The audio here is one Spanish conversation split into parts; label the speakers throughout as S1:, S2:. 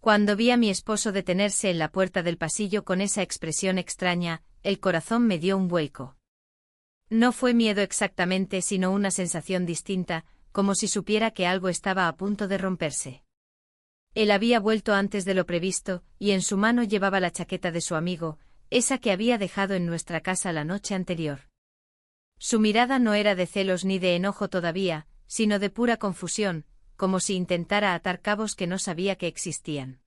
S1: Cuando vi a mi esposo detenerse en la puerta del pasillo con esa expresión extraña, el corazón me dio un vuelco. No fue miedo exactamente, sino una sensación distinta, como si supiera que algo estaba a punto de romperse. Él había vuelto antes de lo previsto, y en su mano llevaba la chaqueta de su amigo, esa que había dejado en nuestra casa la noche anterior. Su mirada no era de celos ni de enojo todavía, sino de pura confusión, como si intentara atar cabos que no sabía que existían.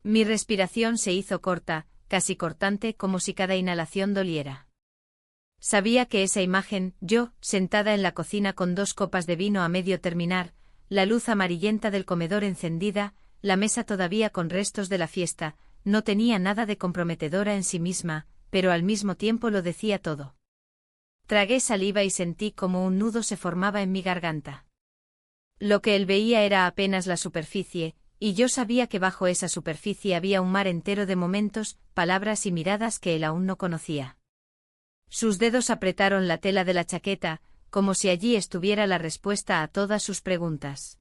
S1: Mi respiración se hizo corta, casi cortante, como si cada inhalación doliera. Sabía que esa imagen, yo, sentada en la cocina con 2 copas de vino a medio terminar, la luz amarillenta del comedor encendida, la mesa todavía con restos de la fiesta, no tenía nada de comprometedora en sí misma, pero al mismo tiempo lo decía todo. Tragué saliva y sentí como un nudo se formaba en mi garganta. Lo que él veía era apenas la superficie, y yo sabía que bajo esa superficie había un mar entero de momentos, palabras y miradas que él aún no conocía. Sus dedos apretaron la tela de la chaqueta, como si allí estuviera la respuesta a todas sus preguntas.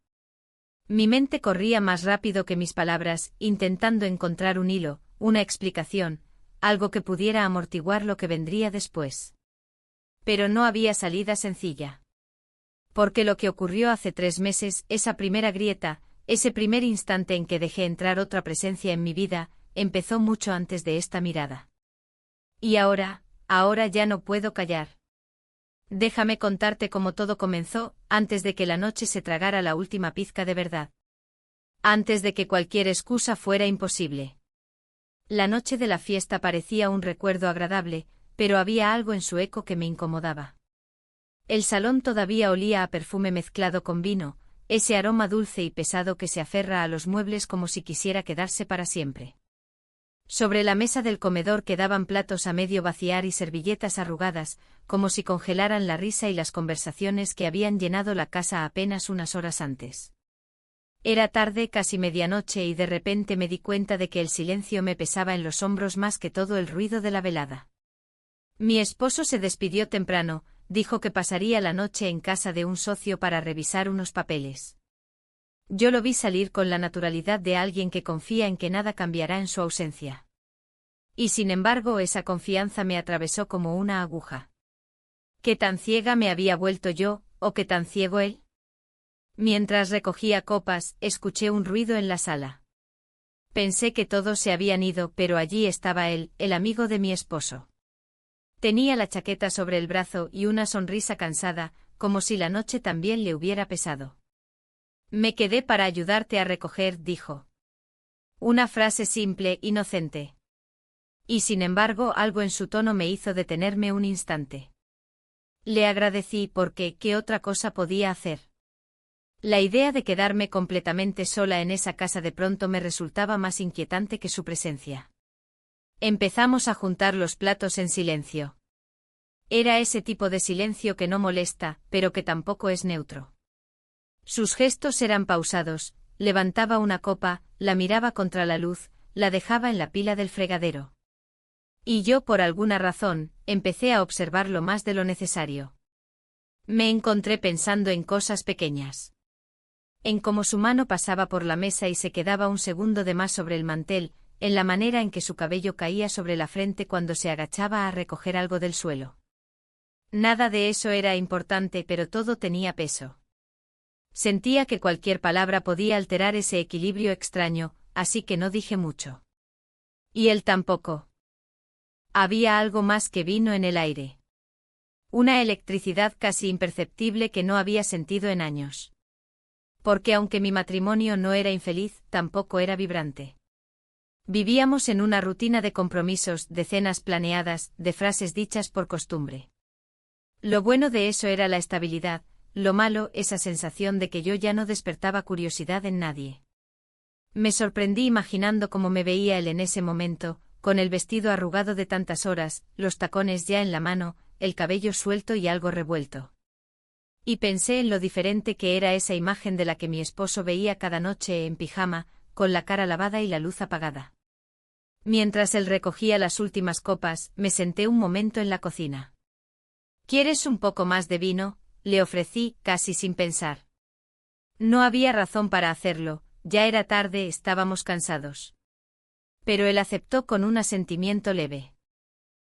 S1: Mi mente corría más rápido que mis palabras, intentando encontrar un hilo, una explicación, algo que pudiera amortiguar lo que vendría después. Pero no había salida sencilla. Porque lo que ocurrió hace 3 meses, esa primera grieta, ese primer instante en que dejé entrar otra presencia en mi vida, empezó mucho antes de esta mirada. Y ahora ya no puedo callar. Déjame contarte cómo todo comenzó, antes de que la noche se tragara la última pizca de verdad. Antes de que cualquier excusa fuera imposible. La noche de la fiesta parecía un recuerdo agradable, pero había algo en su eco que me incomodaba. El salón todavía olía a perfume mezclado con vino, ese aroma dulce y pesado que se aferra a los muebles como si quisiera quedarse para siempre. Sobre la mesa del comedor quedaban platos a medio vaciar y servilletas arrugadas, como si congelaran la risa y las conversaciones que habían llenado la casa apenas unas horas antes. Era tarde, casi medianoche, y de repente me di cuenta de que el silencio me pesaba en los hombros más que todo el ruido de la velada. Mi esposo se despidió temprano, dijo que pasaría la noche en casa de un socio para revisar unos papeles. Yo lo vi salir con la naturalidad de alguien que confía en que nada cambiará en su ausencia. Y sin embargo esa confianza me atravesó como una aguja. ¿Qué tan ciega me había vuelto yo, o qué tan ciego él? Mientras recogía copas, escuché un ruido en la sala. Pensé que todos se habían ido, pero allí estaba él, el amigo de mi esposo. Tenía la chaqueta sobre el brazo y una sonrisa cansada, como si la noche también le hubiera pesado. Me quedé para ayudarte a recoger, dijo. Una frase simple, inocente. Y sin embargo algo en su tono me hizo detenerme un instante. Le agradecí porque, ¿qué otra cosa podía hacer? La idea de quedarme completamente sola en esa casa de pronto me resultaba más inquietante que su presencia. Empezamos a juntar los platos en silencio. Era ese tipo de silencio que no molesta, pero que tampoco es neutro. Sus gestos eran pausados, levantaba una copa, la miraba contra la luz, la dejaba en la pila del fregadero. Y yo, por alguna razón, empecé a observarlo más de lo necesario. Me encontré pensando en cosas pequeñas. En cómo su mano pasaba por la mesa y se quedaba un segundo de más sobre el mantel, en la manera en que su cabello caía sobre la frente cuando se agachaba a recoger algo del suelo. Nada de eso era importante, pero todo tenía peso. Sentía que cualquier palabra podía alterar ese equilibrio extraño, así que no dije mucho. Y él tampoco. Había algo más que vino en el aire. Una electricidad casi imperceptible que no había sentido en años. Porque aunque mi matrimonio no era infeliz, tampoco era vibrante. Vivíamos en una rutina de compromisos, de cenas planeadas, de frases dichas por costumbre. Lo bueno de eso era la estabilidad, lo malo, esa sensación de que yo ya no despertaba curiosidad en nadie. Me sorprendí imaginando cómo me veía él en ese momento, con el vestido arrugado de tantas horas, los tacones ya en la mano, el cabello suelto y algo revuelto. Y pensé en lo diferente que era esa imagen de la que mi esposo veía cada noche en pijama, con la cara lavada y la luz apagada. Mientras él recogía las últimas copas, me senté un momento en la cocina. ¿Quieres un poco más de vino?, le ofrecí, casi sin pensar. No había razón para hacerlo, ya era tarde, estábamos cansados. Pero él aceptó con un asentimiento leve.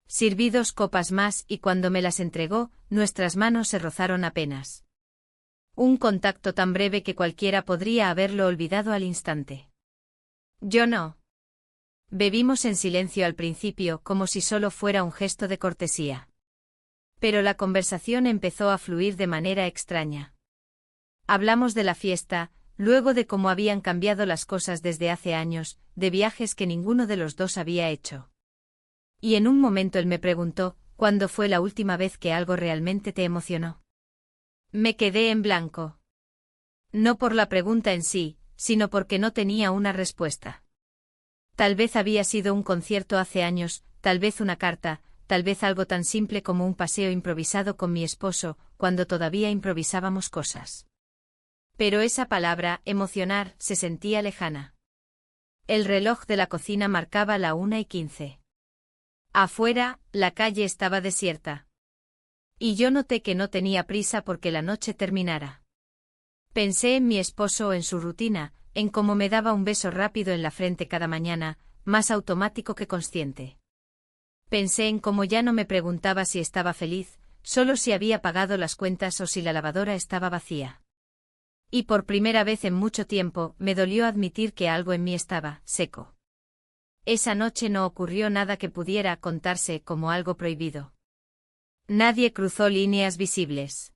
S1: Sirví 2 copas más y cuando me las entregó, nuestras manos se rozaron apenas. Un contacto tan breve que cualquiera podría haberlo olvidado al instante. Yo no. Bebimos en silencio al principio, como si solo fuera un gesto de cortesía. Pero la conversación empezó a fluir de manera extraña. Hablamos de la fiesta, luego de cómo habían cambiado las cosas desde hace años, de viajes que ninguno de los dos había hecho. Y en un momento él me preguntó, ¿cuándo fue la última vez que algo realmente te emocionó? Me quedé en blanco. No por la pregunta en sí, sino porque no tenía una respuesta. Tal vez había sido un concierto hace años, tal vez una carta, tal vez algo tan simple como un paseo improvisado con mi esposo, cuando todavía improvisábamos cosas. Pero esa palabra, emocionar, se sentía lejana. El reloj de la cocina marcaba la 1:15. Afuera, la calle estaba desierta. Y yo noté que no tenía prisa porque la noche terminara. Pensé en mi esposo o en su rutina, en cómo me daba un beso rápido en la frente cada mañana, más automático que consciente. Pensé en cómo ya no me preguntaba si estaba feliz, solo si había pagado las cuentas o si la lavadora estaba vacía. Y por primera vez en mucho tiempo, me dolió admitir que algo en mí estaba seco. Esa noche no ocurrió nada que pudiera contarse como algo prohibido. Nadie cruzó líneas visibles.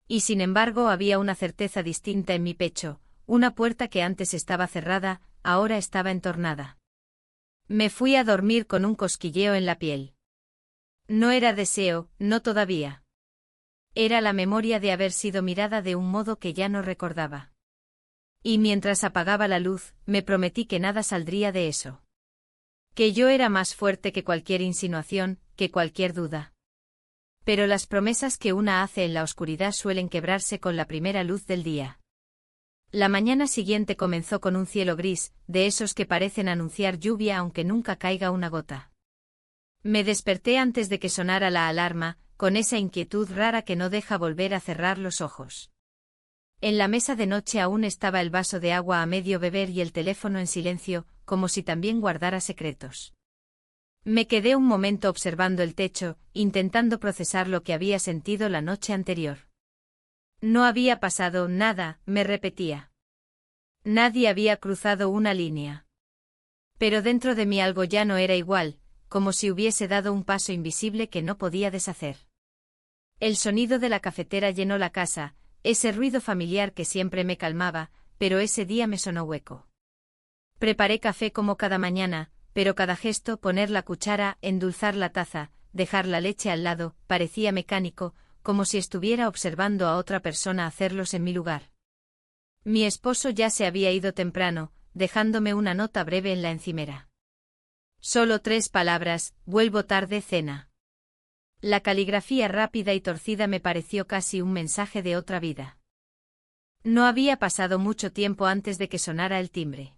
S1: Y sin embargo había una certeza distinta en mi pecho, una puerta que antes estaba cerrada, ahora estaba entornada. Me fui a dormir con un cosquilleo en la piel. No era deseo, no todavía. Era la memoria de haber sido mirada de un modo que ya no recordaba. Y mientras apagaba la luz, me prometí que nada saldría de eso. Que yo era más fuerte que cualquier insinuación, que cualquier duda. Pero las promesas que una hace en la oscuridad suelen quebrarse con la primera luz del día. La mañana siguiente comenzó con un cielo gris, de esos que parecen anunciar lluvia aunque nunca caiga una gota. Me desperté antes de que sonara la alarma, con esa inquietud rara que no deja volver a cerrar los ojos. En la mesa de noche aún estaba el vaso de agua a medio beber y el teléfono en silencio, como si también guardara secretos. Me quedé un momento observando el techo, intentando procesar lo que había sentido la noche anterior. No había pasado nada, me repetía. Nadie había cruzado una línea. Pero dentro de mí algo ya no era igual, como si hubiese dado un paso invisible que no podía deshacer. El sonido de la cafetera llenó la casa, ese ruido familiar que siempre me calmaba, pero ese día me sonó hueco. Preparé café como cada mañana, pero cada gesto, poner la cuchara, endulzar la taza, dejar la leche al lado, parecía mecánico, como si estuviera observando a otra persona hacerlos en mi lugar. Mi esposo ya se había ido temprano, dejándome una nota breve en la encimera. Solo 3 palabras, vuelvo tarde, cena. La caligrafía rápida y torcida me pareció casi un mensaje de otra vida. No había pasado mucho tiempo antes de que sonara el timbre.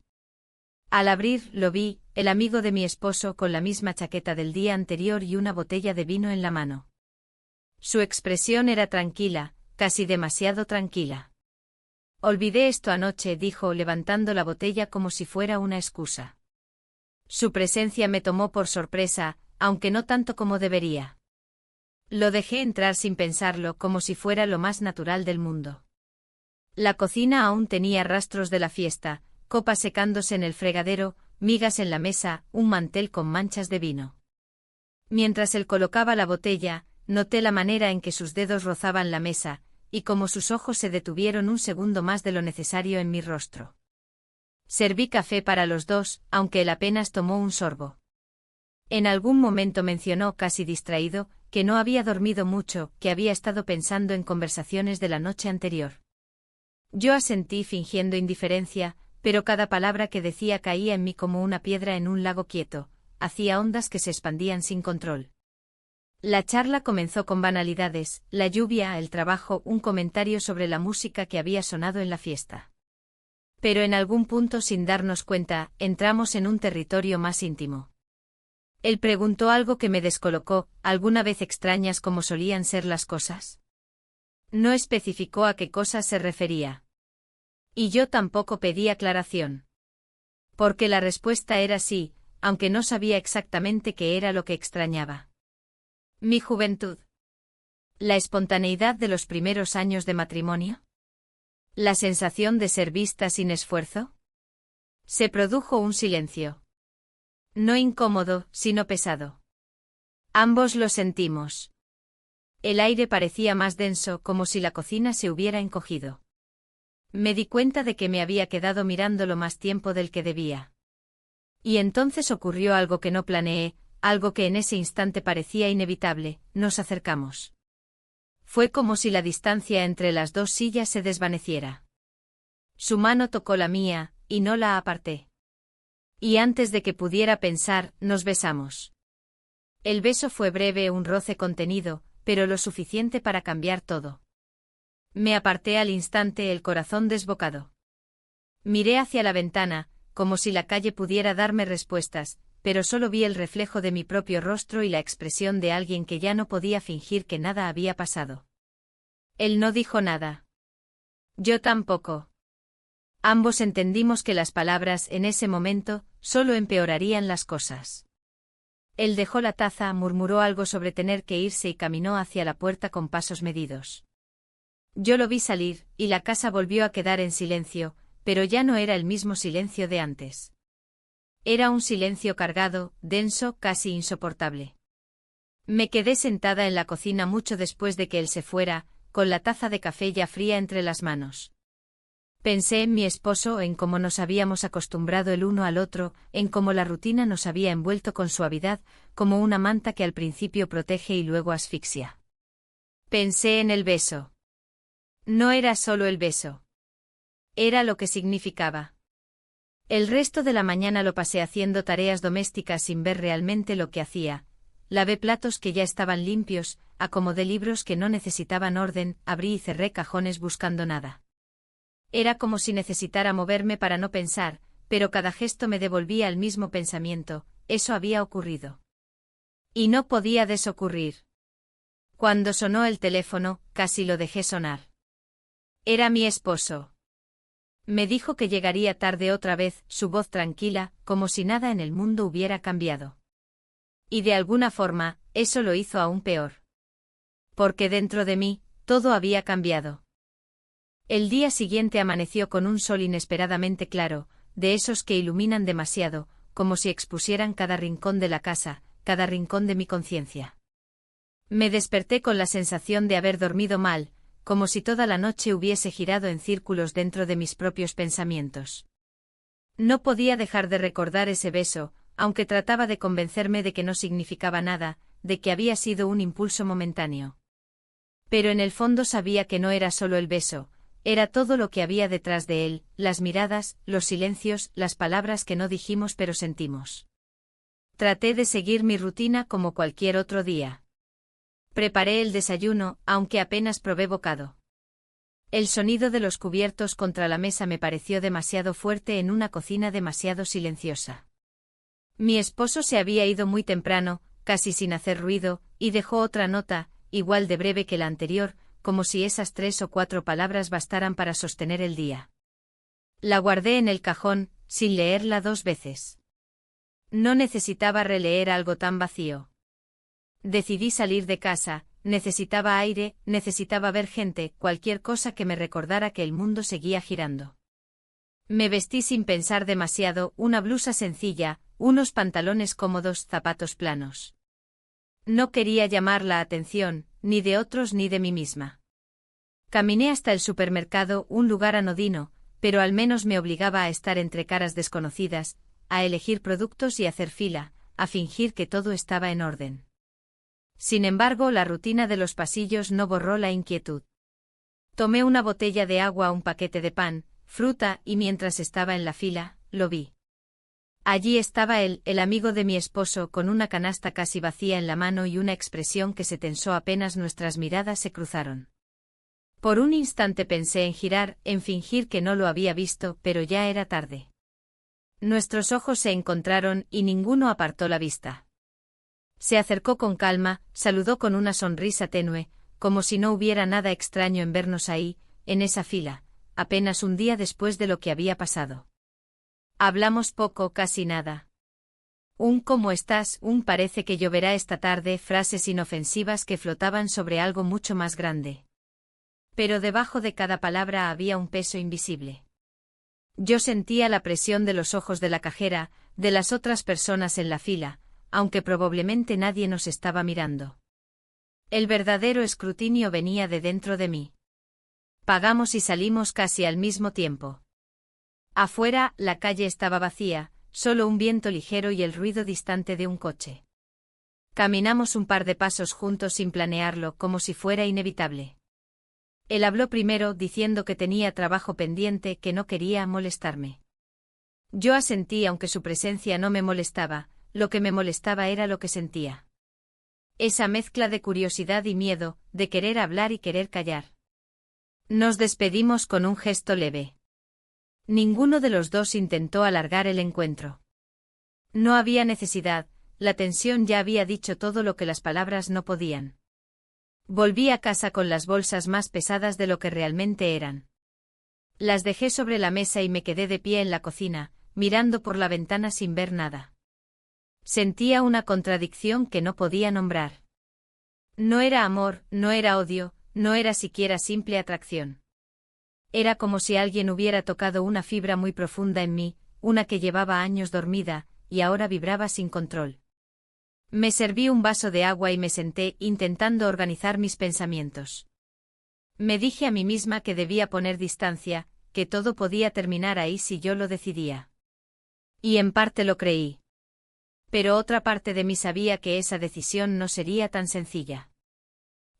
S1: Al abrir, lo vi, el amigo de mi esposo con la misma chaqueta del día anterior y una botella de vino en la mano. Su expresión era tranquila, casi demasiado tranquila. Olvidé esto anoche, dijo, levantando la botella como si fuera una excusa. Su presencia me tomó por sorpresa, aunque no tanto como debería. Lo dejé entrar sin pensarlo, como si fuera lo más natural del mundo. La cocina aún tenía rastros de la fiesta, copas secándose en el fregadero, migas en la mesa, un mantel con manchas de vino. Mientras él colocaba la botella, noté la manera en que sus dedos rozaban la mesa, y cómo sus ojos se detuvieron un segundo más de lo necesario en mi rostro. Serví café para los dos, aunque él apenas tomó un sorbo. En algún momento mencionó, casi distraído, que no había dormido mucho, que había estado pensando en conversaciones de la noche anterior. Yo asentí fingiendo indiferencia, pero cada palabra que decía caía en mí como una piedra en un lago quieto, hacía ondas que se expandían sin control. La charla comenzó con banalidades, la lluvia, el trabajo, un comentario sobre la música que había sonado en la fiesta. Pero en algún punto, sin darnos cuenta, entramos en un territorio más íntimo. Él preguntó algo que me descolocó, ¿alguna vez extrañas como solían ser las cosas? No especificó a qué cosas se refería. Y yo tampoco pedí aclaración. Porque la respuesta era sí, aunque no sabía exactamente qué era lo que extrañaba. Mi juventud. La espontaneidad de los primeros años de matrimonio. La sensación de ser vista sin esfuerzo. Se produjo un silencio. No incómodo, sino pesado. Ambos lo sentimos. El aire parecía más denso, como si la cocina se hubiera encogido. Me di cuenta de que me había quedado mirándolo más tiempo del que debía. Y entonces ocurrió algo que no planeé, algo que en ese instante parecía inevitable: nos acercamos. Fue como si la distancia entre las dos sillas se desvaneciera. Su mano tocó la mía, y no la aparté. Y antes de que pudiera pensar, nos besamos. El beso fue breve, un roce contenido, pero lo suficiente para cambiar todo. Me aparté al instante, el corazón desbocado. Miré hacia la ventana, como si la calle pudiera darme respuestas, pero solo vi el reflejo de mi propio rostro y la expresión de alguien que ya no podía fingir que nada había pasado. Él no dijo nada. Yo tampoco. Ambos entendimos que las palabras en ese momento solo empeorarían las cosas. Él dejó la taza, murmuró algo sobre tener que irse y caminó hacia la puerta con pasos medidos. Yo lo vi salir, y la casa volvió a quedar en silencio, pero ya no era el mismo silencio de antes. Era un silencio cargado, denso, casi insoportable. Me quedé sentada en la cocina mucho después de que él se fuera, con la taza de café ya fría entre las manos. Pensé en mi esposo, en cómo nos habíamos acostumbrado el uno al otro, en cómo la rutina nos había envuelto con suavidad, como una manta que al principio protege y luego asfixia. Pensé en el beso. No era solo el beso. Era lo que significaba. El resto de la mañana lo pasé haciendo tareas domésticas sin ver realmente lo que hacía. Lavé platos que ya estaban limpios, acomodé libros que no necesitaban orden, abrí y cerré cajones buscando nada. Era como si necesitara moverme para no pensar, pero cada gesto me devolvía al mismo pensamiento: eso había ocurrido. Y no podía desocurrir. Cuando sonó el teléfono, casi lo dejé sonar. Era mi esposo. Me dijo que llegaría tarde otra vez, su voz tranquila, como si nada en el mundo hubiera cambiado. Y de alguna forma, eso lo hizo aún peor. Porque dentro de mí, todo había cambiado. El día siguiente amaneció con un sol inesperadamente claro, de esos que iluminan demasiado, como si expusieran cada rincón de la casa, cada rincón de mi conciencia. Me desperté con la sensación de haber dormido mal, como si toda la noche hubiese girado en círculos dentro de mis propios pensamientos. No podía dejar de recordar ese beso, aunque trataba de convencerme de que no significaba nada, de que había sido un impulso momentáneo. Pero en el fondo sabía que no era solo el beso, era todo lo que había detrás de él: las miradas, los silencios, las palabras que no dijimos pero sentimos. Traté de seguir mi rutina como cualquier otro día. Preparé el desayuno, aunque apenas probé bocado. El sonido de los cubiertos contra la mesa me pareció demasiado fuerte en una cocina demasiado silenciosa. Mi esposo se había ido muy temprano, casi sin hacer ruido, y dejó otra nota, igual de breve que la anterior, como si esas 3 o 4 palabras bastaran para sostener el día. La guardé en el cajón, sin leerla 2 veces. No necesitaba releer algo tan vacío. Decidí salir de casa, necesitaba aire, necesitaba ver gente, cualquier cosa que me recordara que el mundo seguía girando. Me vestí sin pensar demasiado, una blusa sencilla, unos pantalones cómodos, zapatos planos. No quería llamar la atención, ni de otros ni de mí misma. Caminé hasta el supermercado, un lugar anodino, pero al menos me obligaba a estar entre caras desconocidas, a elegir productos y hacer fila, a fingir que todo estaba en orden. Sin embargo, la rutina de los pasillos no borró la inquietud. Tomé una botella de agua, un paquete de pan, fruta, y mientras estaba en la fila, lo vi. Allí estaba él, el amigo de mi esposo, con una canasta casi vacía en la mano y una expresión que se tensó apenas nuestras miradas se cruzaron. Por un instante pensé en girar, en fingir que no lo había visto, pero ya era tarde. Nuestros ojos se encontraron y ninguno apartó la vista. Se acercó con calma, saludó con una sonrisa tenue, como si no hubiera nada extraño en vernos ahí, en esa fila, apenas un día después de lo que había pasado. Hablamos poco, casi nada. ¿Cómo estás? Parece que lloverá esta tarde, frases inofensivas que flotaban sobre algo mucho más grande. Pero debajo de cada palabra había un peso invisible. Yo sentía la presión de los ojos de la cajera, de las otras personas en la fila, aunque probablemente nadie nos estaba mirando. El verdadero escrutinio venía de dentro de mí. Pagamos y salimos casi al mismo tiempo. Afuera, la calle estaba vacía, solo un viento ligero y el ruido distante de un coche. Caminamos un par de pasos juntos sin planearlo, como si fuera inevitable. Él habló primero, diciendo que tenía trabajo pendiente, que no quería molestarme. Yo asentí, aunque su presencia no me molestaba, lo que me molestaba era lo que sentía. Esa mezcla de curiosidad y miedo, de querer hablar y querer callar. Nos despedimos con un gesto leve. Ninguno de los dos intentó alargar el encuentro. No había necesidad, la tensión ya había dicho todo lo que las palabras no podían. Volví a casa con las bolsas más pesadas de lo que realmente eran. Las dejé sobre la mesa y me quedé de pie en la cocina, mirando por la ventana sin ver nada. Sentía una contradicción que no podía nombrar. No era amor, no era odio, no era siquiera simple atracción. Era como si alguien hubiera tocado una fibra muy profunda en mí, una que llevaba años dormida, y ahora vibraba sin control. Me serví un vaso de agua y me senté, intentando organizar mis pensamientos. Me dije a mí misma que debía poner distancia, que todo podía terminar ahí si yo lo decidía. Y en parte lo creí. Pero otra parte de mí sabía que esa decisión no sería tan sencilla.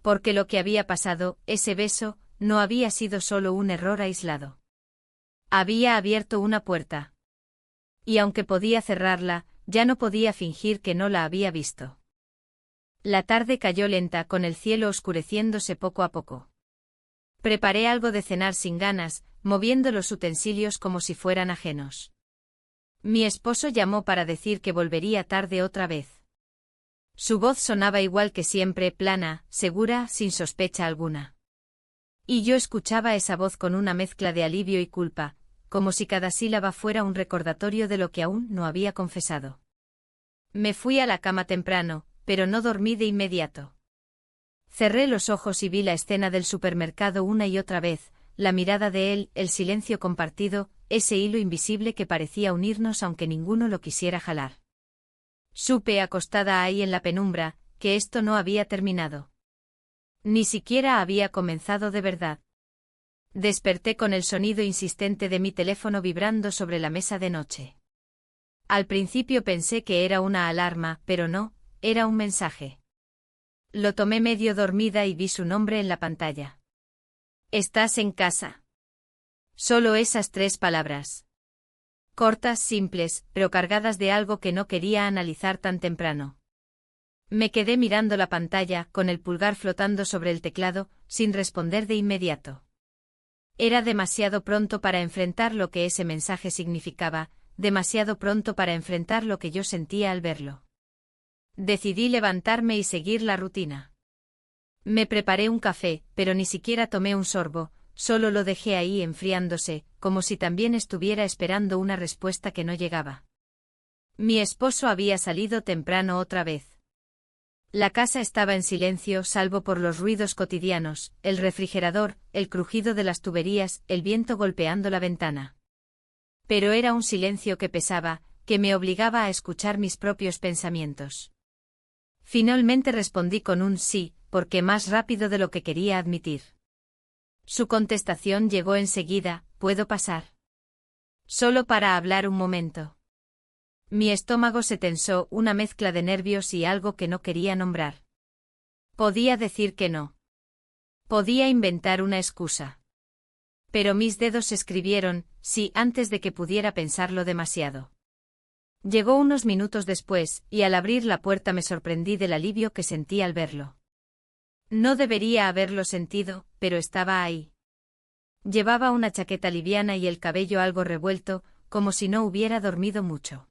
S1: Porque lo que había pasado, ese beso, no había sido solo un error aislado. Había abierto una puerta. Y aunque podía cerrarla, ya no podía fingir que no la había visto. La tarde cayó lenta, con el cielo oscureciéndose poco a poco. Preparé algo de cenar sin ganas, moviendo los utensilios como si fueran ajenos. Mi esposo llamó para decir que volvería tarde otra vez. Su voz sonaba igual que siempre, plana, segura, sin sospecha alguna. Y yo escuchaba esa voz con una mezcla de alivio y culpa, como si cada sílaba fuera un recordatorio de lo que aún no había confesado. Me fui a la cama temprano, pero no dormí de inmediato. Cerré los ojos y vi la escena del supermercado una y otra vez, la mirada de él, el silencio compartido, ese hilo invisible que parecía unirnos aunque ninguno lo quisiera jalar. Supe, acostada ahí en la penumbra, que esto no había terminado. Ni siquiera había comenzado de verdad. Desperté con el sonido insistente de mi teléfono vibrando sobre la mesa de noche. Al principio pensé que era una alarma, pero no, era un mensaje. Lo tomé medio dormida y vi su nombre en la pantalla. ¿Estás en casa? Solo esas 3 palabras. Cortas, simples, pero cargadas de algo que no quería analizar tan temprano. Me quedé mirando la pantalla, con el pulgar flotando sobre el teclado, sin responder de inmediato. Era demasiado pronto para enfrentar lo que ese mensaje significaba, demasiado pronto para enfrentar lo que yo sentía al verlo. Decidí levantarme y seguir la rutina. Me preparé un café, pero ni siquiera tomé un sorbo, solo lo dejé ahí enfriándose, como si también estuviera esperando una respuesta que no llegaba. Mi esposo había salido temprano otra vez. La casa estaba en silencio salvo por los ruidos cotidianos, el refrigerador, el crujido de las tuberías, el viento golpeando la ventana. Pero era un silencio que pesaba, que me obligaba a escuchar mis propios pensamientos. Finalmente respondí con un sí, porque más rápido de lo que quería admitir. Su contestación llegó enseguida: ¿puedo pasar? Solo para hablar un momento. Mi estómago se tensó, una mezcla de nervios y algo que no quería nombrar. Podía decir que no. Podía inventar una excusa. Pero mis dedos escribieron sí antes de que pudiera pensarlo demasiado. Llegó unos minutos después, y al abrir la puerta me sorprendí del alivio que sentí al verlo. No debería haberlo sentido, pero estaba ahí. Llevaba una chaqueta liviana y el cabello algo revuelto, como si no hubiera dormido mucho.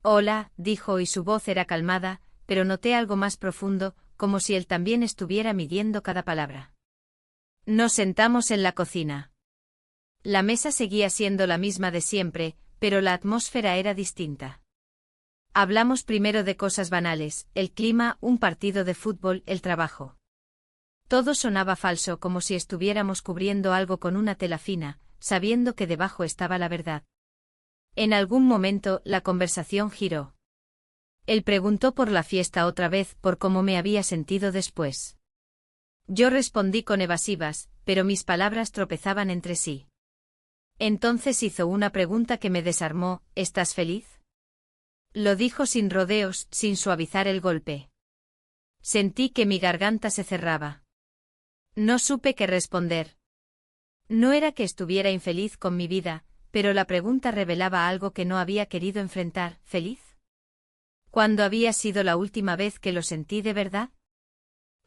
S1: Hola, dijo y su voz era calmada, pero noté algo más profundo, como si él también estuviera midiendo cada palabra. Nos sentamos en la cocina. La mesa seguía siendo la misma de siempre, pero la atmósfera era distinta. Hablamos primero de cosas banales, el clima, un partido de fútbol, el trabajo. Todo sonaba falso, como si estuviéramos cubriendo algo con una tela fina, sabiendo que debajo estaba la verdad. En algún momento, la conversación giró. Él preguntó por la fiesta otra vez, por cómo me había sentido después. Yo respondí con evasivas, pero mis palabras tropezaban entre sí. Entonces hizo una pregunta que me desarmó: ¿estás feliz? Lo dijo sin rodeos, sin suavizar el golpe. Sentí que mi garganta se cerraba. No supe qué responder. No era que estuviera infeliz con mi vida, pero la pregunta revelaba algo que no había querido enfrentar. ¿Feliz? ¿Cuándo había sido la última vez que lo sentí de verdad?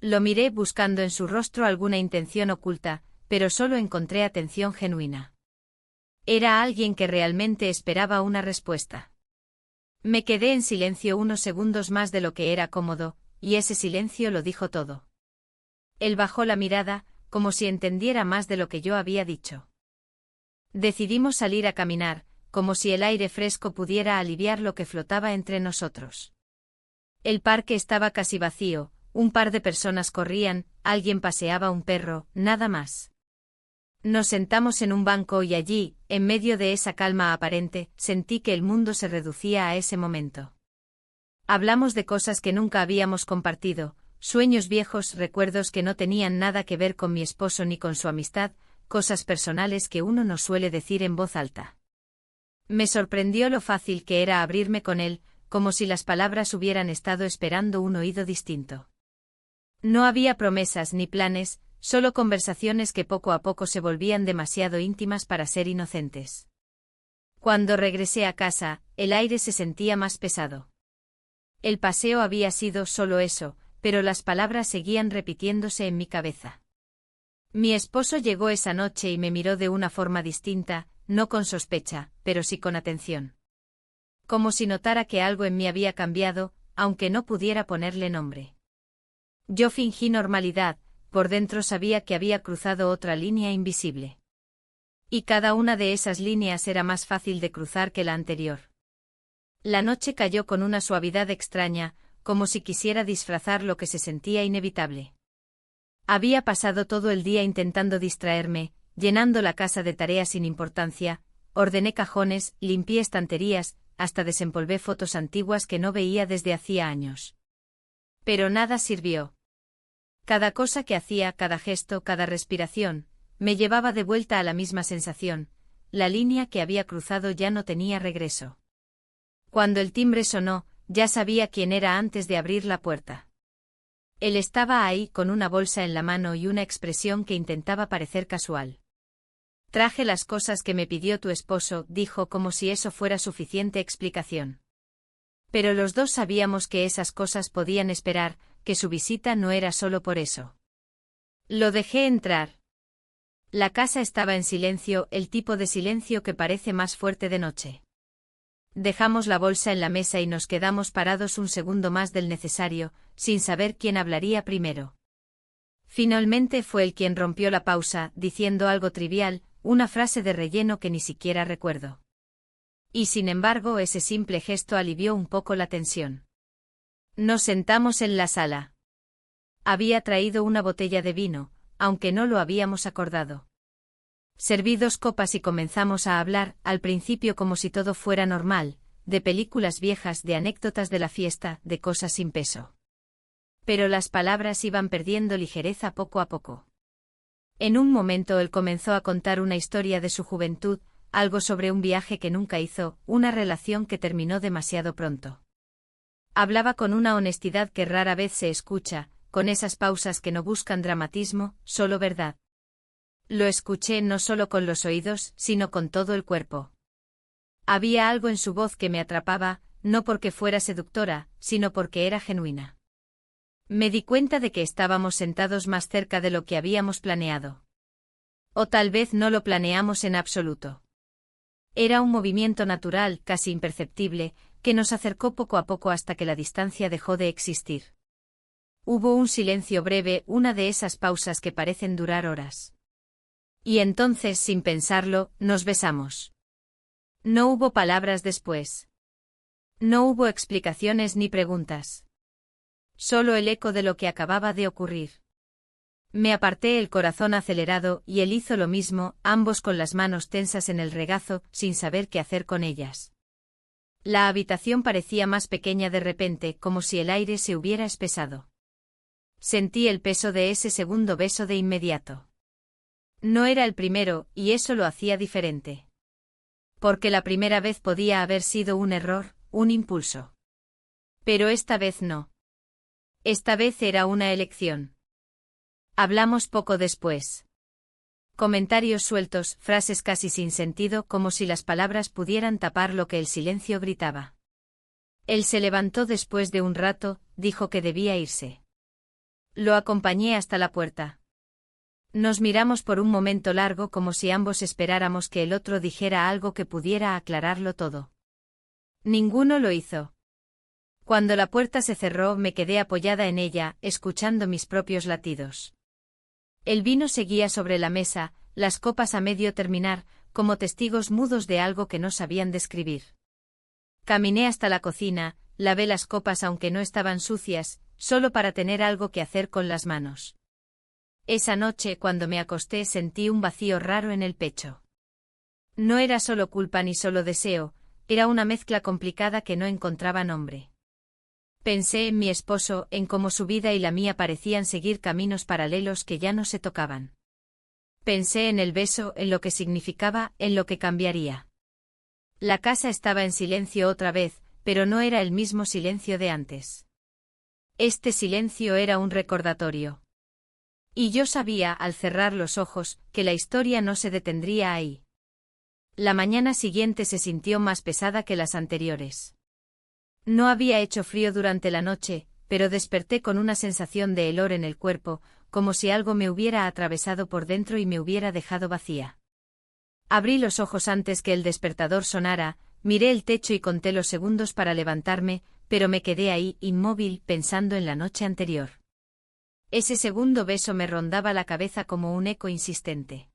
S1: Lo miré buscando en su rostro alguna intención oculta, pero solo encontré atención genuina. Era alguien que realmente esperaba una respuesta. Me quedé en silencio unos segundos más de lo que era cómodo, y ese silencio lo dijo todo. Él bajó la mirada, como si entendiera más de lo que yo había dicho. Decidimos salir a caminar, como si el aire fresco pudiera aliviar lo que flotaba entre nosotros. El parque estaba casi vacío, un par de personas corrían, alguien paseaba un perro, nada más. Nos sentamos en un banco y allí, en medio de esa calma aparente, sentí que el mundo se reducía a ese momento. Hablamos de cosas que nunca habíamos compartido, sueños viejos, recuerdos que no tenían nada que ver con mi esposo ni con su amistad, cosas personales que uno no suele decir en voz alta. Me sorprendió lo fácil que era abrirme con él, como si las palabras hubieran estado esperando un oído distinto. No había promesas ni planes, solo conversaciones que poco a poco se volvían demasiado íntimas para ser inocentes. Cuando regresé a casa, el aire se sentía más pesado. El paseo había sido solo eso, pero las palabras seguían repitiéndose en mi cabeza. Mi esposo llegó esa noche y me miró de una forma distinta, no con sospecha, pero sí con atención. Como si notara que algo en mí había cambiado, aunque no pudiera ponerle nombre. Yo fingí normalidad, por dentro sabía que había cruzado otra línea invisible. Y cada una de esas líneas era más fácil de cruzar que la anterior. La noche cayó con una suavidad extraña, como si quisiera disfrazar lo que se sentía inevitable. Había pasado todo el día intentando distraerme, llenando la casa de tareas sin importancia, ordené cajones, limpié estanterías, hasta desempolvé fotos antiguas que no veía desde hacía años. Pero nada sirvió. Cada cosa que hacía, cada gesto, cada respiración, me llevaba de vuelta a la misma sensación: la línea que había cruzado ya no tenía regreso. Cuando el timbre sonó, ya sabía quién era antes de abrir la puerta. Él estaba ahí con una bolsa en la mano y una expresión que intentaba parecer casual. Traje las cosas que me pidió tu esposo, dijo, como si eso fuera suficiente explicación. Pero los dos sabíamos que esas cosas podían esperar, que su visita no era solo por eso. Lo dejé entrar. La casa estaba en silencio, el tipo de silencio que parece más fuerte de noche. Dejamos la bolsa en la mesa y nos quedamos parados un segundo más del necesario, sin saber quién hablaría primero. Finalmente fue él quien rompió la pausa, diciendo algo trivial, una frase de relleno que ni siquiera recuerdo. Y sin embargo ese simple gesto alivió un poco la tensión. Nos sentamos en la sala. Había traído una botella de vino, aunque no lo habíamos acordado. Serví 2 copas y comenzamos a hablar, al principio como si todo fuera normal, de películas viejas, de anécdotas de la fiesta, de cosas sin peso. Pero las palabras iban perdiendo ligereza poco a poco. En un momento él comenzó a contar una historia de su juventud, algo sobre un viaje que nunca hizo, una relación que terminó demasiado pronto. Hablaba con una honestidad que rara vez se escucha, con esas pausas que no buscan dramatismo, solo verdad. Lo escuché no solo con los oídos, sino con todo el cuerpo. Había algo en su voz que me atrapaba, no porque fuera seductora, sino porque era genuina. Me di cuenta de que estábamos sentados más cerca de lo que habíamos planeado. O tal vez no lo planeamos en absoluto. Era un movimiento natural, casi imperceptible, que nos acercó poco a poco hasta que la distancia dejó de existir. Hubo un silencio breve, una de esas pausas que parecen durar horas. Y entonces, sin pensarlo, nos besamos. No hubo palabras después. No hubo explicaciones ni preguntas. Solo el eco de lo que acababa de ocurrir. Me aparté, el corazón acelerado, y él hizo lo mismo, ambos con las manos tensas en el regazo, sin saber qué hacer con ellas. La habitación parecía más pequeña de repente, como si el aire se hubiera espesado. Sentí el peso de ese segundo beso de inmediato. No era el primero, y eso lo hacía diferente. Porque la primera vez podía haber sido un error, un impulso. Pero esta vez no. Esta vez era una elección. Hablamos poco después. Comentarios sueltos, frases casi sin sentido, como si las palabras pudieran tapar lo que el silencio gritaba. Él se levantó después de un rato, dijo que debía irse. Lo acompañé hasta la puerta. Nos miramos por un momento largo, como si ambos esperáramos que el otro dijera algo que pudiera aclararlo todo. Ninguno lo hizo. Cuando la puerta se cerró, me quedé apoyada en ella, escuchando mis propios latidos. El vino seguía sobre la mesa, las copas a medio terminar, como testigos mudos de algo que no sabían describir. Caminé hasta la cocina, lavé las copas aunque no estaban sucias, solo para tener algo que hacer con las manos. Esa noche, cuando me acosté, sentí un vacío raro en el pecho. No era solo culpa ni solo deseo, era una mezcla complicada que no encontraba nombre. Pensé en mi esposo, en cómo su vida y la mía parecían seguir caminos paralelos que ya no se tocaban. Pensé en el beso, en lo que significaba, en lo que cambiaría. La casa estaba en silencio otra vez, pero no era el mismo silencio de antes. Este silencio era un recordatorio. Y yo sabía, al cerrar los ojos, que la historia no se detendría ahí. La mañana siguiente se sintió más pesada que las anteriores. No había hecho frío durante la noche, pero desperté con una sensación de helor en el cuerpo, como si algo me hubiera atravesado por dentro y me hubiera dejado vacía. Abrí los ojos antes que el despertador sonara, miré el techo y conté los segundos para levantarme, pero me quedé ahí, inmóvil, pensando en la noche anterior. Ese segundo beso me rondaba la cabeza como un eco insistente.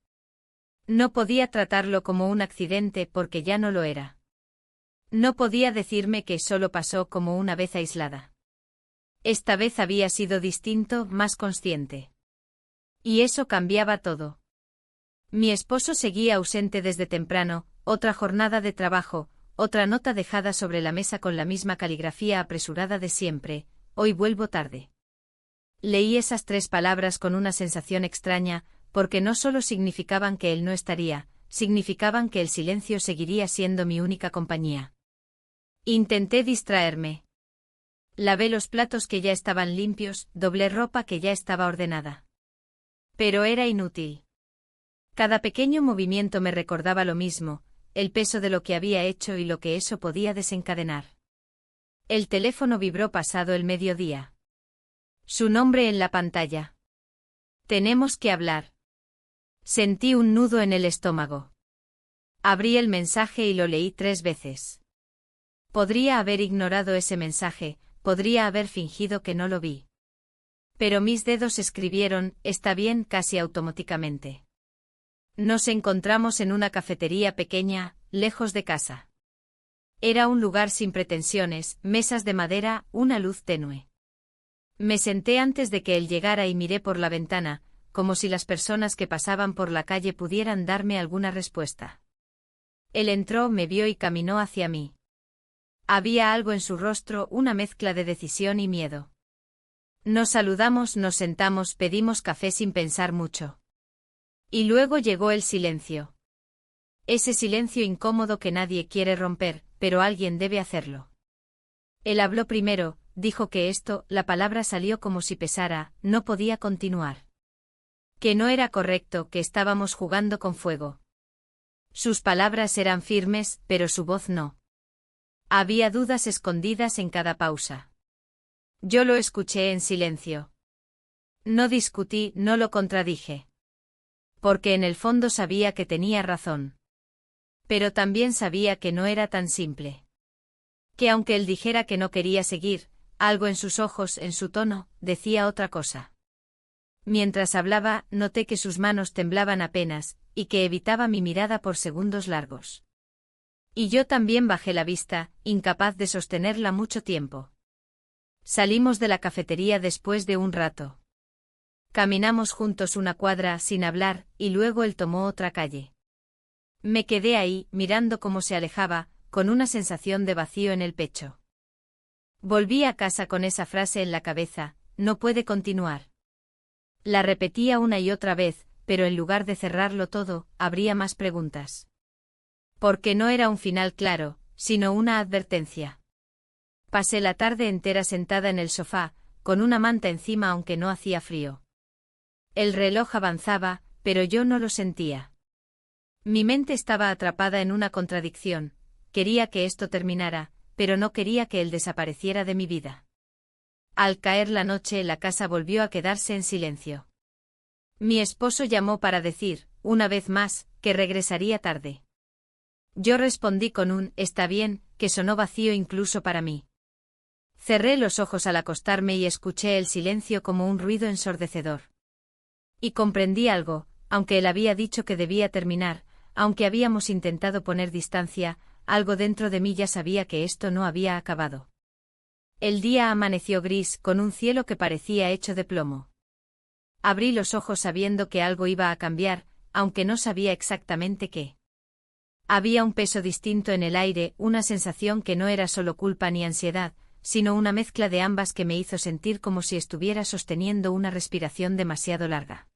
S1: No podía tratarlo como un accidente porque ya no lo era. No podía decirme que solo pasó como una vez aislada. Esta vez había sido distinto, más consciente. Y eso cambiaba todo. Mi esposo seguía ausente desde temprano, otra jornada de trabajo, otra nota dejada sobre la mesa con la misma caligrafía apresurada de siempre: hoy vuelvo tarde. Leí esas 3 palabras con una sensación extraña, porque no solo significaban que él no estaría, significaban que el silencio seguiría siendo mi única compañía. Intenté distraerme. Lavé los platos que ya estaban limpios, doblé ropa que ya estaba ordenada. Pero era inútil. Cada pequeño movimiento me recordaba lo mismo, el peso de lo que había hecho y lo que eso podía desencadenar. El teléfono vibró pasado el mediodía. Su nombre en la pantalla. Tenemos que hablar. Sentí un nudo en el estómago. Abrí el mensaje y lo leí 3 veces. Podría haber ignorado ese mensaje, podría haber fingido que no lo vi. Pero mis dedos escribieron: está bien, casi automáticamente. Nos encontramos en una cafetería pequeña, lejos de casa. Era un lugar sin pretensiones, mesas de madera, una luz tenue. Me senté antes de que él llegara y miré por la ventana, como si las personas que pasaban por la calle pudieran darme alguna respuesta. Él entró, me vio y caminó hacia mí. Había algo en su rostro, una mezcla de decisión y miedo. Nos saludamos, nos sentamos, pedimos café sin pensar mucho. Y luego llegó el silencio. Ese silencio incómodo que nadie quiere romper, pero alguien debe hacerlo. Él habló primero, dijo que la palabra salió como si pesara, no podía continuar. Que no era correcto, que estábamos jugando con fuego. Sus palabras eran firmes, pero su voz no. Había dudas escondidas en cada pausa. Yo lo escuché en silencio. No discutí, no lo contradije. Porque en el fondo sabía que tenía razón. Pero también sabía que no era tan simple. Que aunque él dijera que no quería seguir, algo en sus ojos, en su tono, decía otra cosa. Mientras hablaba, noté que sus manos temblaban apenas, y que evitaba mi mirada por segundos largos. Y yo también bajé la vista, incapaz de sostenerla mucho tiempo. Salimos de la cafetería después de un rato. Caminamos juntos una cuadra sin hablar, y luego él tomó otra calle. Me quedé ahí, mirando cómo se alejaba, con una sensación de vacío en el pecho. Volví a casa con esa frase en la cabeza: no puede continuar. La repetía una y otra vez, pero en lugar de cerrarlo todo, habría más preguntas. Porque no era un final claro, sino una advertencia. Pasé la tarde entera sentada en el sofá, con una manta encima aunque no hacía frío. El reloj avanzaba, pero yo no lo sentía. Mi mente estaba atrapada en una contradicción: quería que esto terminara, pero no quería que él desapareciera de mi vida. Al caer la noche, la casa volvió a quedarse en silencio. Mi esposo llamó para decir, una vez más, que regresaría tarde. Yo respondí con un «está bien», que sonó vacío incluso para mí. Cerré los ojos al acostarme y escuché el silencio como un ruido ensordecedor. Y comprendí algo: aunque él había dicho que debía terminar, aunque habíamos intentado poner distancia, algo dentro de mí ya sabía que esto no había acabado. El día amaneció gris, con un cielo que parecía hecho de plomo. Abrí los ojos sabiendo que algo iba a cambiar, aunque no sabía exactamente qué. Había un peso distinto en el aire, una sensación que no era solo culpa ni ansiedad, sino una mezcla de ambas que me hizo sentir como si estuviera sosteniendo una respiración demasiado larga.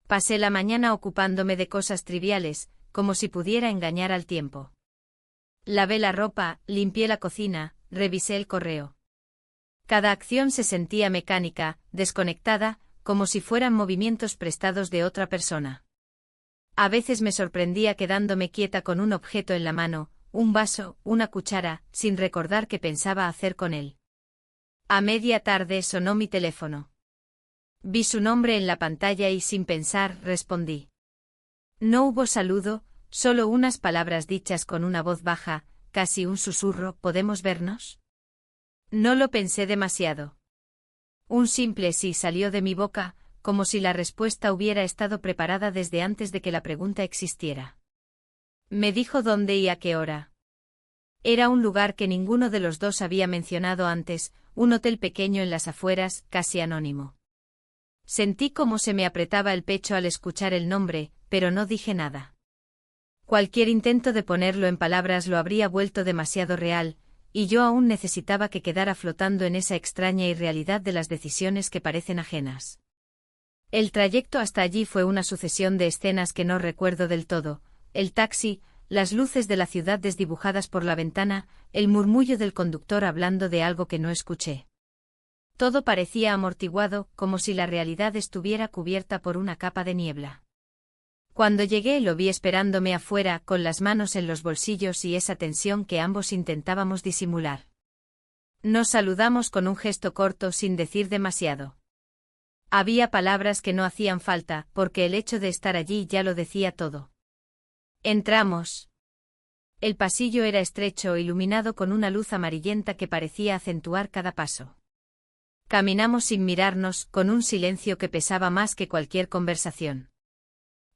S1: Pasé la mañana ocupándome de cosas triviales, como si pudiera engañar al tiempo. Lavé la ropa, limpié la cocina, revisé el correo. Cada acción se sentía mecánica, desconectada, como si fueran movimientos prestados de otra persona. A veces me sorprendía quedándome quieta con un objeto en la mano, un vaso, una cuchara, sin recordar qué pensaba hacer con él. A media tarde sonó mi teléfono. Vi su nombre en la pantalla y sin pensar respondí. No hubo saludo, solo unas palabras dichas con una voz baja, casi un susurro: ¿podemos vernos? No lo pensé demasiado. Un simple sí salió de mi boca, como si la respuesta hubiera estado preparada desde antes de que la pregunta existiera. Me dijo dónde y a qué hora. Era un lugar que ninguno de los dos había mencionado antes, un hotel pequeño en las afueras, casi anónimo. Sentí cómo se me apretaba el pecho al escuchar el nombre, pero no dije nada. Cualquier intento de ponerlo en palabras lo habría vuelto demasiado real, y yo aún necesitaba que quedara flotando en esa extraña irrealidad de las decisiones que parecen ajenas. El trayecto hasta allí fue una sucesión de escenas que no recuerdo del todo: el taxi, las luces de la ciudad desdibujadas por la ventana, el murmullo del conductor hablando de algo que no escuché. Todo parecía amortiguado, como si la realidad estuviera cubierta por una capa de niebla. Cuando llegué lo vi esperándome afuera, con las manos en los bolsillos y esa tensión que ambos intentábamos disimular. Nos saludamos con un gesto corto sin decir demasiado. Había palabras que no hacían falta, porque el hecho de estar allí ya lo decía todo. Entramos. El pasillo era estrecho, iluminado con una luz amarillenta que parecía acentuar cada paso. Caminamos sin mirarnos, con un silencio que pesaba más que cualquier conversación.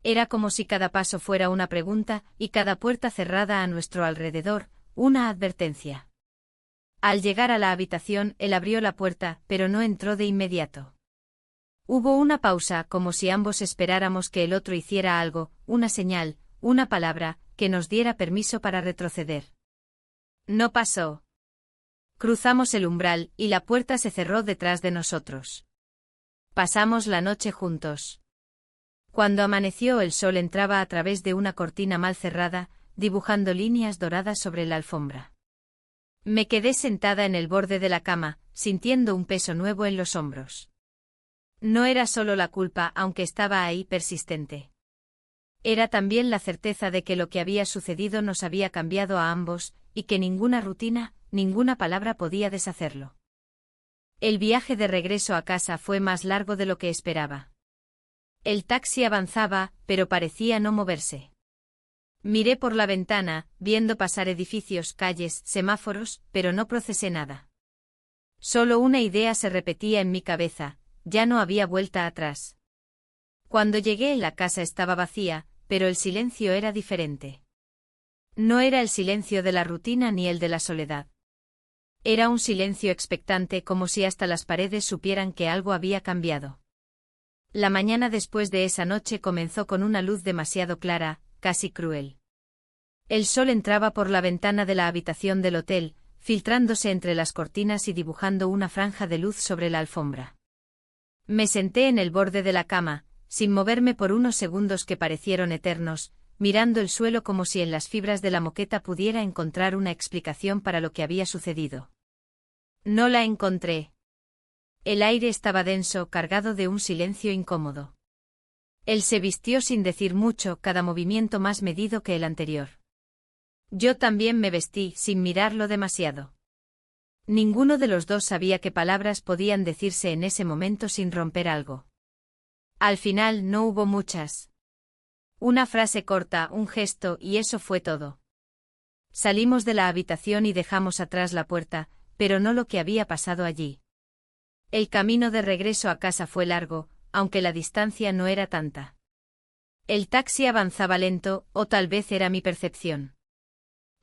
S1: Era como si cada paso fuera una pregunta, y cada puerta cerrada a nuestro alrededor, una advertencia. Al llegar a la habitación, él abrió la puerta, pero no entró de inmediato. Hubo una pausa, como si ambos esperáramos que el otro hiciera algo, una señal, una palabra, que nos diera permiso para retroceder. No pasó. Cruzamos el umbral, y la puerta se cerró detrás de nosotros. Pasamos la noche juntos. Cuando amaneció, el sol entraba a través de una cortina mal cerrada, dibujando líneas doradas sobre la alfombra. Me quedé sentada en el borde de la cama, sintiendo un peso nuevo en los hombros. No era solo la culpa, aunque estaba ahí persistente. Era también la certeza de que lo que había sucedido nos había cambiado a ambos, y que ninguna rutina, ninguna palabra podía deshacerlo. El viaje de regreso a casa fue más largo de lo que esperaba. El taxi avanzaba, pero parecía no moverse. Miré por la ventana, viendo pasar edificios, calles, semáforos, pero no procesé nada. Solo una idea se repetía en mi cabeza: ya no había vuelta atrás. Cuando llegué, la casa estaba vacía, pero el silencio era diferente. No era el silencio de la rutina ni el de la soledad. Era un silencio expectante, como si hasta las paredes supieran que algo había cambiado. La mañana después de esa noche comenzó con una luz demasiado clara, casi cruel. El sol entraba por la ventana de la habitación del hotel, filtrándose entre las cortinas y dibujando una franja de luz sobre la alfombra. Me senté en el borde de la cama, sin moverme por unos segundos que parecieron eternos, mirando el suelo como si en las fibras de la moqueta pudiera encontrar una explicación para lo que había sucedido. No la encontré. El aire estaba denso, cargado de un silencio incómodo. Él se vistió sin decir mucho, cada movimiento más medido que el anterior. Yo también me vestí, sin mirarlo demasiado. Ninguno de los dos sabía qué palabras podían decirse en ese momento sin romper algo. Al final no hubo muchas. Una frase corta, un gesto, y eso fue todo. Salimos de la habitación y dejamos atrás la puerta, pero no lo que había pasado allí. El camino de regreso a casa fue largo, aunque la distancia no era tanta. El taxi avanzaba lento, o tal vez era mi percepción.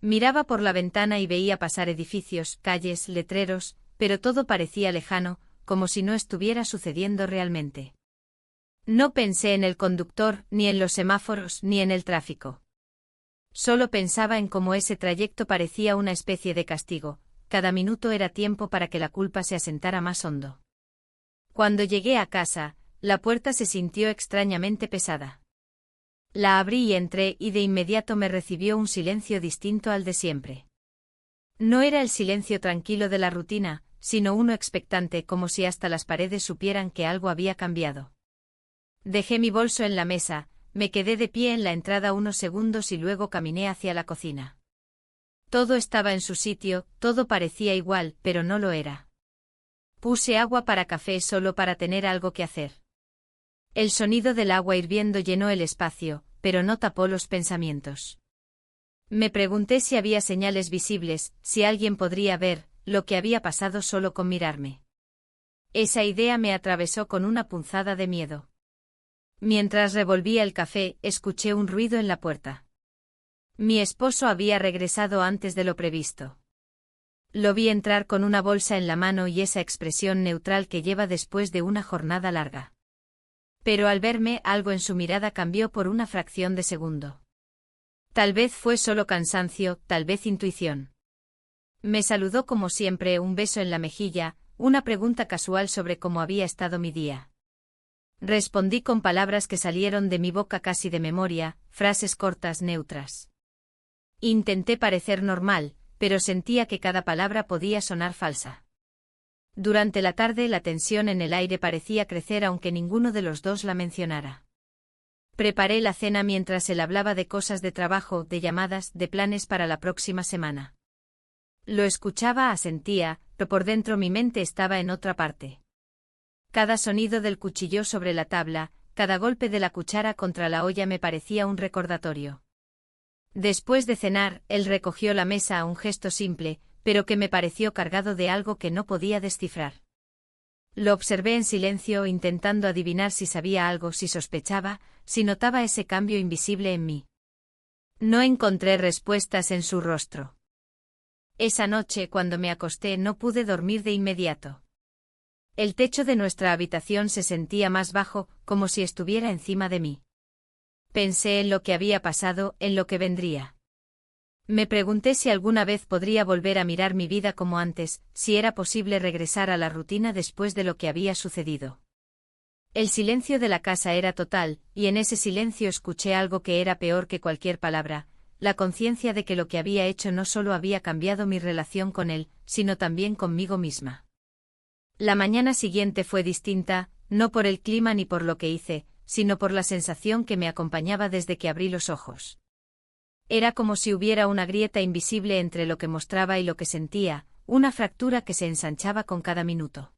S1: Miraba por la ventana y veía pasar edificios, calles, letreros, pero todo parecía lejano, como si no estuviera sucediendo realmente. No pensé en el conductor, ni en los semáforos, ni en el tráfico. Solo pensaba en cómo ese trayecto parecía una especie de castigo, cada minuto era tiempo para que la culpa se asentara más hondo. Cuando llegué a casa, la puerta se sintió extrañamente pesada. La abrí y entré, y de inmediato me recibió un silencio distinto al de siempre. No era el silencio tranquilo de la rutina, sino uno expectante, como si hasta las paredes supieran que algo había cambiado. Dejé mi bolso en la mesa, me quedé de pie en la entrada unos segundos y luego caminé hacia la cocina. Todo estaba en su sitio, todo parecía igual, pero no lo era. Puse agua para café solo para tener algo que hacer. El sonido del agua hirviendo llenó el espacio, pero no tapó los pensamientos. Me pregunté si había señales visibles, si alguien podría ver lo que había pasado solo con mirarme. Esa idea me atravesó con una punzada de miedo. Mientras revolvía el café, escuché un ruido en la puerta. Mi esposo había regresado antes de lo previsto. Lo vi entrar con una bolsa en la mano y esa expresión neutral que lleva después de una jornada larga. Pero al verme, algo en su mirada cambió por una fracción de segundo. Tal vez fue solo cansancio, tal vez intuición. Me saludó como siempre, un beso en la mejilla, una pregunta casual sobre cómo había estado mi día. Respondí con palabras que salieron de mi boca casi de memoria, frases cortas, neutras. Intenté parecer normal, pero sentía que cada palabra podía sonar falsa. Durante la tarde la tensión en el aire parecía crecer aunque ninguno de los dos la mencionara. Preparé la cena mientras él hablaba de cosas de trabajo, de llamadas, de planes para la próxima semana. Lo escuchaba, asentía, pero por dentro mi mente estaba en otra parte. Cada sonido del cuchillo sobre la tabla, cada golpe de la cuchara contra la olla me parecía un recordatorio. Después de cenar, él recogió la mesa a un gesto simple, pero que me pareció cargado de algo que no podía descifrar. Lo observé en silencio, intentando adivinar si sabía algo, si sospechaba, si notaba ese cambio invisible en mí. No encontré respuestas en su rostro. Esa noche, cuando me acosté, no pude dormir de inmediato. El techo de nuestra habitación se sentía más bajo, como si estuviera encima de mí. Pensé en lo que había pasado, en lo que vendría. Me pregunté si alguna vez podría volver a mirar mi vida como antes, si era posible regresar a la rutina después de lo que había sucedido. El silencio de la casa era total, y en ese silencio escuché algo que era peor que cualquier palabra, la conciencia de que lo que había hecho no solo había cambiado mi relación con él, sino también conmigo misma. La mañana siguiente fue distinta, no por el clima ni por lo que hice, sino por la sensación que me acompañaba desde que abrí los ojos. Era como si hubiera una grieta invisible entre lo que mostraba y lo que sentía, una fractura que se ensanchaba con cada minuto.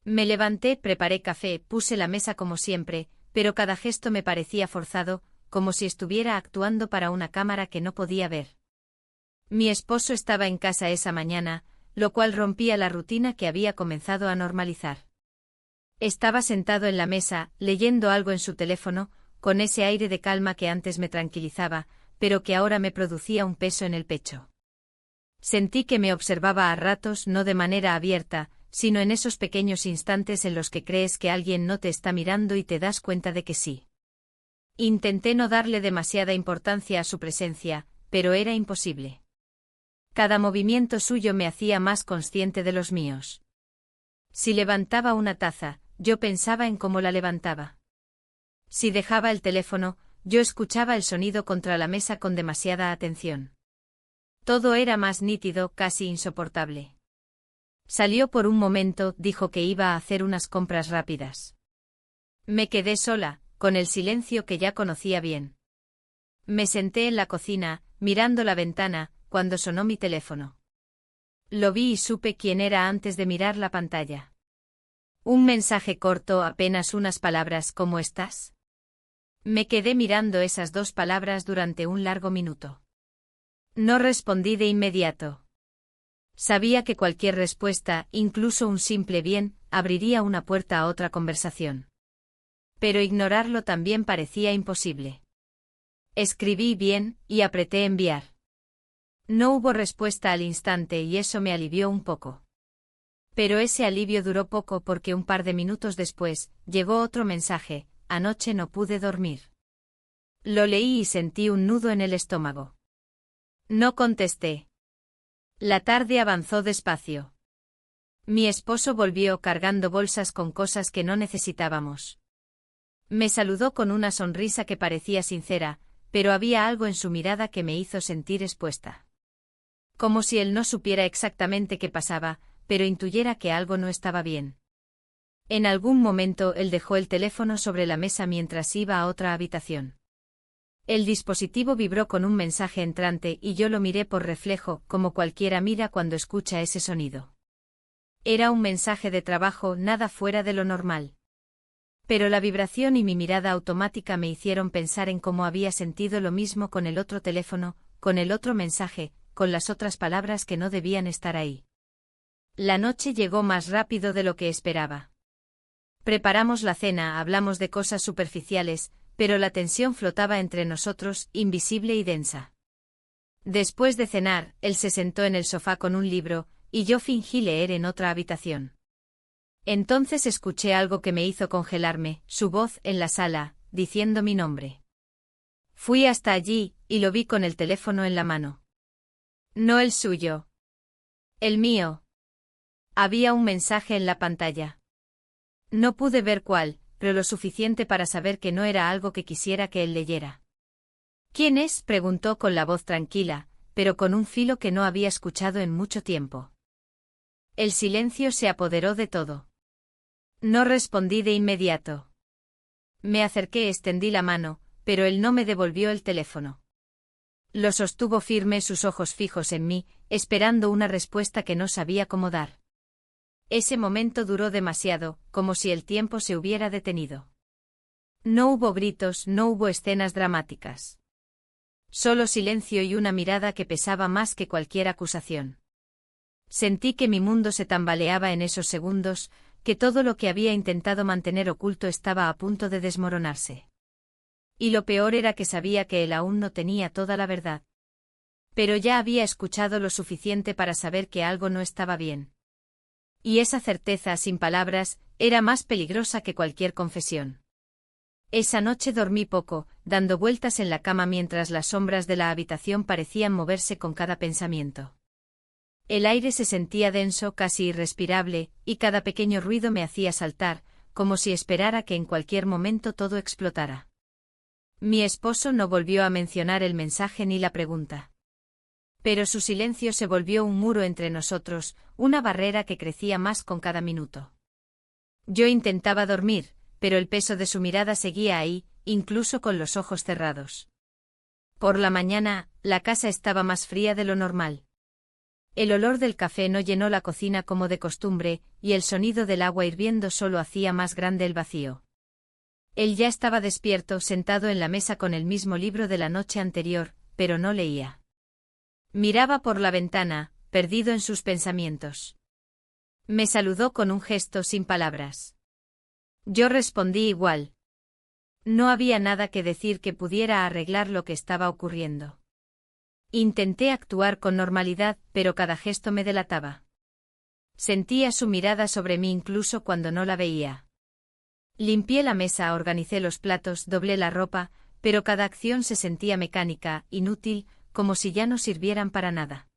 S1: Me levanté, preparé café, puse la mesa como siempre, pero cada gesto me parecía forzado, como si estuviera actuando para una cámara que no podía ver. Mi esposo estaba en casa esa mañana, lo cual rompía la rutina que había comenzado a normalizar. Estaba sentado en la mesa, leyendo algo en su teléfono, con ese aire de calma que antes me tranquilizaba, pero que ahora me producía un peso en el pecho. Sentí que me observaba a ratos, no de manera abierta, sino en esos pequeños instantes en los que crees que alguien no te está mirando y te das cuenta de que sí. Intenté no darle demasiada importancia a su presencia, pero era imposible. Cada movimiento suyo me hacía más consciente de los míos. Si levantaba una taza, yo pensaba en cómo la levantaba. Si dejaba el teléfono, yo escuchaba el sonido contra la mesa con demasiada atención. Todo era más nítido, casi insoportable. Salió por un momento, dijo que iba a hacer unas compras rápidas. Me quedé sola, con el silencio que ya conocía bien. Me senté en la cocina, mirando la ventana, cuando sonó mi teléfono. Lo vi y supe quién era antes de mirar la pantalla. Un mensaje corto, apenas unas palabras, ¿cómo estás? Me quedé mirando esas dos palabras durante un largo minuto. No respondí de inmediato. Sabía que cualquier respuesta, incluso un simple bien, abriría una puerta a otra conversación. Pero ignorarlo también parecía imposible. Escribí bien, y apreté enviar. No hubo respuesta al instante y eso me alivió un poco. Pero ese alivio duró poco porque un par de minutos después, llegó otro mensaje: anoche no pude dormir. Lo leí y sentí un nudo en el estómago. No contesté. La tarde avanzó despacio. Mi esposo volvió cargando bolsas con cosas que no necesitábamos. Me saludó con una sonrisa que parecía sincera, pero había algo en su mirada que me hizo sentir expuesta. Como si él no supiera exactamente qué pasaba, pero intuyera que algo no estaba bien. En algún momento él dejó el teléfono sobre la mesa mientras iba a otra habitación. El dispositivo vibró con un mensaje entrante y yo lo miré por reflejo, como cualquiera mira cuando escucha ese sonido. Era un mensaje de trabajo, nada fuera de lo normal. Pero la vibración y mi mirada automática me hicieron pensar en cómo había sentido lo mismo con el otro teléfono, con el otro mensaje, con las otras palabras que no debían estar ahí. La noche llegó más rápido de lo que esperaba. Preparamos la cena, hablamos de cosas superficiales, pero la tensión flotaba entre nosotros, invisible y densa. Después de cenar, él se sentó en el sofá con un libro, y yo fingí leer en otra habitación. Entonces escuché algo que me hizo congelarme, su voz en la sala, diciendo mi nombre. Fui hasta allí, y lo vi con el teléfono en la mano. No el suyo. El mío. Había un mensaje en la pantalla. No pude ver cuál, pero lo suficiente para saber que no era algo que quisiera que él leyera. ¿Quién es?, preguntó con la voz tranquila, pero con un filo que no había escuchado en mucho tiempo. El silencio se apoderó de todo. No respondí de inmediato. Me acerqué, extendí la mano, pero él no me devolvió el teléfono. Lo sostuvo firme, sus ojos fijos en mí, esperando una respuesta que no sabía cómo dar. Ese momento duró demasiado, como si el tiempo se hubiera detenido. No hubo gritos, no hubo escenas dramáticas. Solo silencio y una mirada que pesaba más que cualquier acusación. Sentí que mi mundo se tambaleaba en esos segundos, que todo lo que había intentado mantener oculto estaba a punto de desmoronarse. Y lo peor era que sabía que él aún no tenía toda la verdad. Pero ya había escuchado lo suficiente para saber que algo no estaba bien. Y esa certeza, sin palabras, era más peligrosa que cualquier confesión. Esa noche dormí poco, dando vueltas en la cama mientras las sombras de la habitación parecían moverse con cada pensamiento. El aire se sentía denso, casi irrespirable, y cada pequeño ruido me hacía saltar, como si esperara que en cualquier momento todo explotara. Mi esposo no volvió a mencionar el mensaje ni la pregunta. Pero su silencio se volvió un muro entre nosotros, una barrera que crecía más con cada minuto. Yo intentaba dormir, pero el peso de su mirada seguía ahí, incluso con los ojos cerrados. Por la mañana, la casa estaba más fría de lo normal. El olor del café no llenó la cocina como de costumbre, y el sonido del agua hirviendo solo hacía más grande el vacío. Él ya estaba despierto, sentado en la mesa con el mismo libro de la noche anterior, pero no leía. Miraba por la ventana, perdido en sus pensamientos. Me saludó con un gesto sin palabras. Yo respondí igual. No había nada que decir que pudiera arreglar lo que estaba ocurriendo. Intenté actuar con normalidad, pero cada gesto me delataba. Sentía su mirada sobre mí incluso cuando no la veía. Limpié la mesa, organicé los platos, doblé la ropa, pero cada acción se sentía mecánica, inútil, como si ya no sirvieran para nada.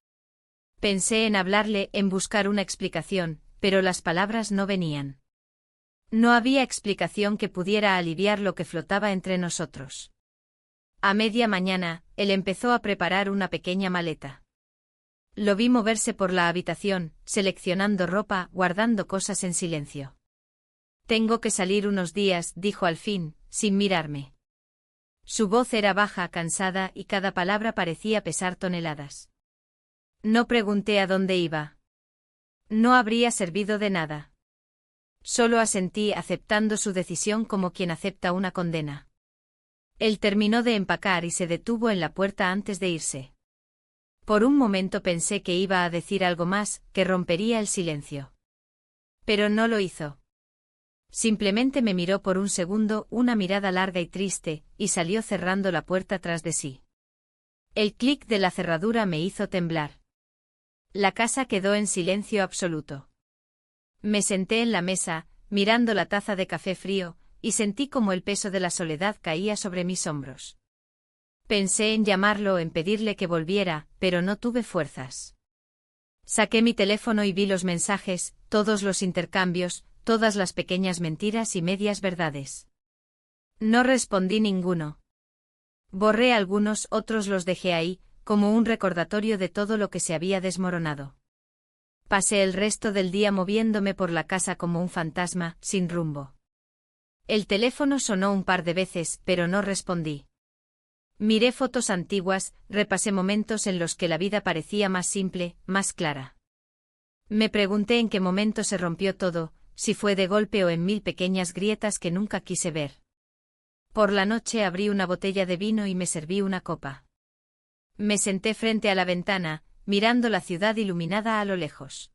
S1: Pensé en hablarle, en buscar una explicación, pero las palabras no venían. No había explicación que pudiera aliviar lo que flotaba entre nosotros. A media mañana, él empezó a preparar una pequeña maleta. Lo vi moverse por la habitación, seleccionando ropa, guardando cosas en silencio. Tengo que salir unos días, dijo al fin, sin mirarme. Su voz era baja, cansada, y cada palabra parecía pesar toneladas. No pregunté a dónde iba. No habría servido de nada. Solo asentí, aceptando su decisión como quien acepta una condena. Él terminó de empacar y se detuvo en la puerta antes de irse. Por un momento pensé que iba a decir algo más, que rompería el silencio. Pero no lo hizo. Simplemente me miró por un segundo, una mirada larga y triste, y salió cerrando la puerta tras de sí. El clic de la cerradura me hizo temblar. La casa quedó en silencio absoluto. Me senté en la mesa, mirando la taza de café frío, y sentí como el peso de la soledad caía sobre mis hombros. Pensé en llamarlo, en pedirle que volviera, pero no tuve fuerzas. Saqué mi teléfono y vi los mensajes, todos los intercambios, todas las pequeñas mentiras y medias verdades. No respondí ninguno. Borré algunos, otros los dejé ahí, como un recordatorio de todo lo que se había desmoronado. Pasé el resto del día moviéndome por la casa como un fantasma, sin rumbo. El teléfono sonó un par de veces, pero no respondí. Miré fotos antiguas, repasé momentos en los que la vida parecía más simple, más clara. Me pregunté en qué momento se rompió todo, si fue de golpe o en mil pequeñas grietas que nunca quise ver. Por la noche abrí una botella de vino y me serví una copa. Me senté frente a la ventana, mirando la ciudad iluminada a lo lejos.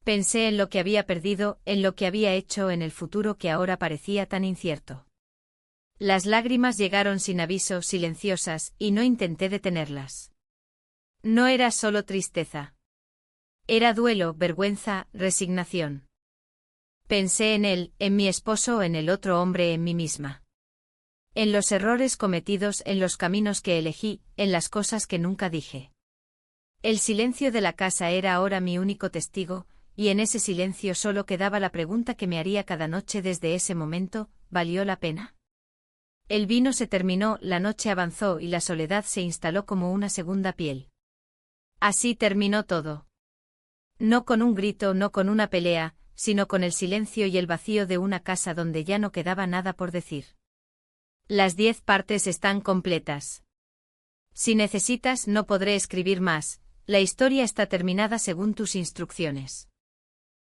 S1: Pensé en lo que había perdido, en lo que había hecho, en el futuro que ahora parecía tan incierto. Las lágrimas llegaron sin aviso, silenciosas, y no intenté detenerlas. No era solo tristeza. Era duelo, vergüenza, resignación. Pensé en él, en mi esposo, en el otro hombre, en mí misma. En los errores cometidos, en los caminos que elegí, en las cosas que nunca dije. El silencio de la casa era ahora mi único testigo, y en ese silencio solo quedaba la pregunta que me haría cada noche desde ese momento: ¿valió la pena? El vino se terminó, la noche avanzó y la soledad se instaló como una segunda piel. Así terminó todo. No con un grito, no con una pelea, sino con el silencio y el vacío de una casa donde ya no quedaba nada por decir. Las 10 partes están completas. Si necesitas, no podré escribir más, la historia está terminada según tus instrucciones.